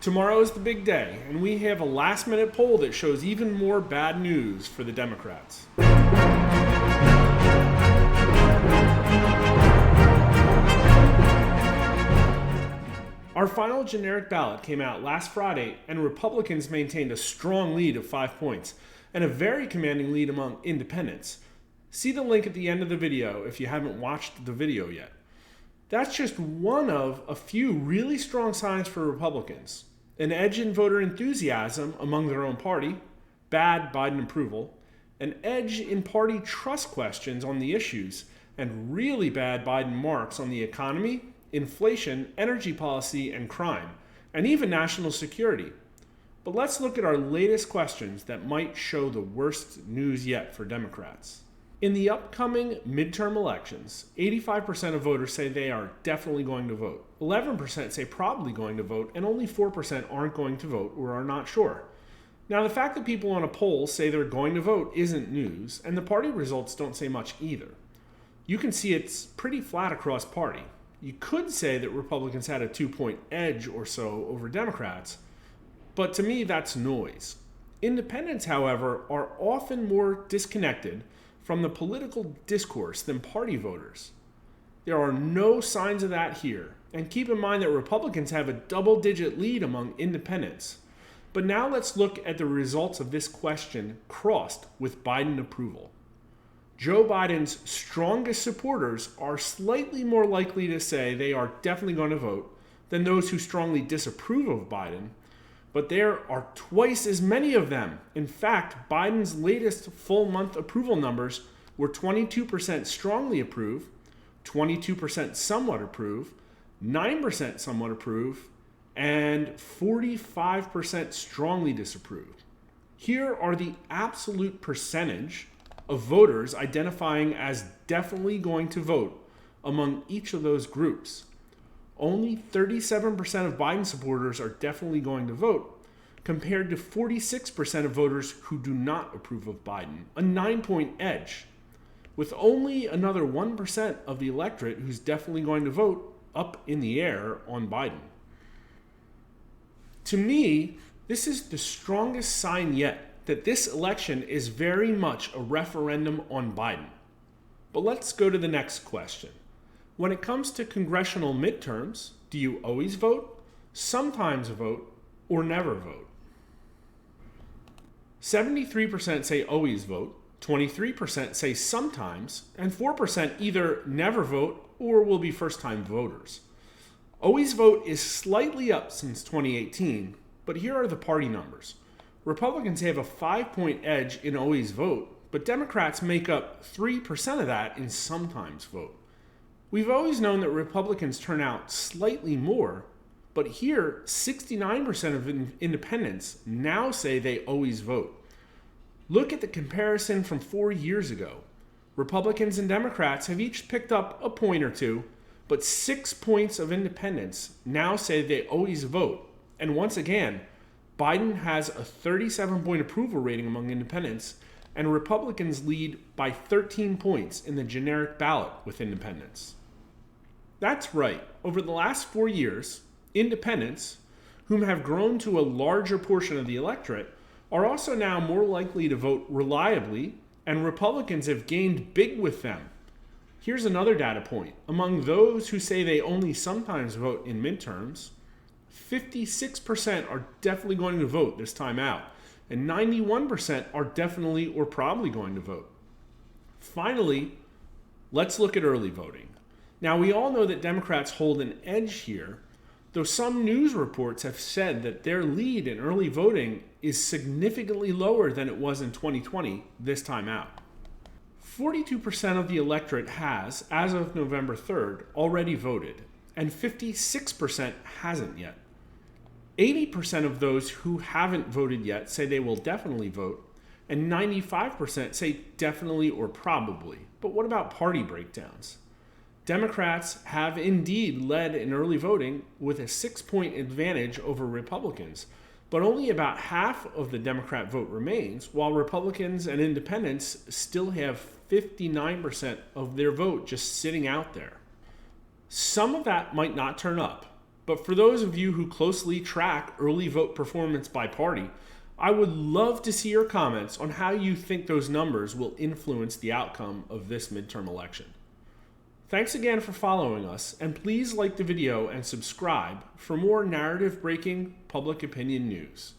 Tomorrow is the big day, and we have a last-minute poll that shows even more bad news for the Democrats. Our final generic ballot came out last Friday, and Republicans maintained a strong lead of 5 points and a very commanding lead among independents. See the link at the end of the video if you haven't watched the video yet. That's just one of a few really strong signs for Republicans. An edge in voter enthusiasm among their own party, bad Biden approval, an edge in party trust questions on the issues, and really bad Biden marks on the economy, inflation, energy policy, and crime, and even national security. But let's look at our latest questions that might show the worst news yet for Democrats. In the upcoming midterm elections, 85% of voters say they are definitely going to vote. 11% say probably going to vote, and only 4% aren't going to vote or are not sure. Now, the fact that people on a poll say they're going to vote isn't news, and the party results don't say much either. You can see it's pretty flat across party. You could say that Republicans had a 2-point edge or so over Democrats, but to me, that's noise. Independents, however, are often more disconnected from the political discourse than party voters. There are no signs of that here, and keep in mind that Republicans have a double-digit lead among independents. But now let's look at the results of this question crossed with Biden approval. Joe Biden's strongest supporters are slightly more likely to say they are definitely going to vote than those who strongly disapprove of Biden, but there are twice as many of them. In fact, Biden's latest full-month approval numbers were 22% strongly approve, 22% somewhat approve, 9% somewhat approve, and 45% strongly disapprove. Here are the absolute percentage of voters identifying as definitely going to vote among each of those groups. Only 37% of Biden supporters are definitely going to vote, compared to 46% of voters who do not approve of Biden, a 9-point edge, with only another 1% of the electorate who's definitely going to vote up in the air on Biden. To me, this is the strongest sign yet that this election is very much a referendum on Biden. But let's go to the next question. When it comes to congressional midterms, do you always vote, sometimes vote, or never vote? 73% say always vote, 23% say sometimes, and 4% either never vote or will be first-time voters. Always vote is slightly up since 2018, but here are the party numbers. Republicans have a 5-point edge in always vote, but Democrats make up 3% of that in sometimes vote. We've always known that Republicans turn out slightly more, but here 69% of independents now say they always vote. Look at the comparison from 4 years ago. Republicans and Democrats have each picked up a point or two, but 6 points of independents now say they always vote. And once again, Biden has a 37-point approval rating among independents, and Republicans lead by 13 points in the generic ballot with independents. That's right. Over the last 4 years, independents, whom have grown to a larger portion of the electorate, are also now more likely to vote reliably, and Republicans have gained big with them. Here's another data point. Among those who say they only sometimes vote in midterms, 56% are definitely going to vote this time out, and 91% are definitely or probably going to vote. Finally, let's look at early voting. Now, we all know that Democrats hold an edge here, though some news reports have said that their lead in early voting is significantly lower than it was in 2020 this time out. 42% of the electorate has, as of November 3rd, already voted, and 56% hasn't yet. 80% of those who haven't voted yet say they will definitely vote, and 95% say definitely or probably. But what about party breakdowns? Democrats have indeed led in early voting with a 6-point advantage over Republicans, but only about half of the Democrat vote remains, while Republicans and independents still have 59% of their vote just sitting out there. Some of that might not turn up, But for those of you who closely track early vote performance by party, I would love to see your comments on how you think those numbers will influence the outcome of this midterm election. Thanks again for following us, and please like the video and subscribe for more narrative-breaking public opinion news.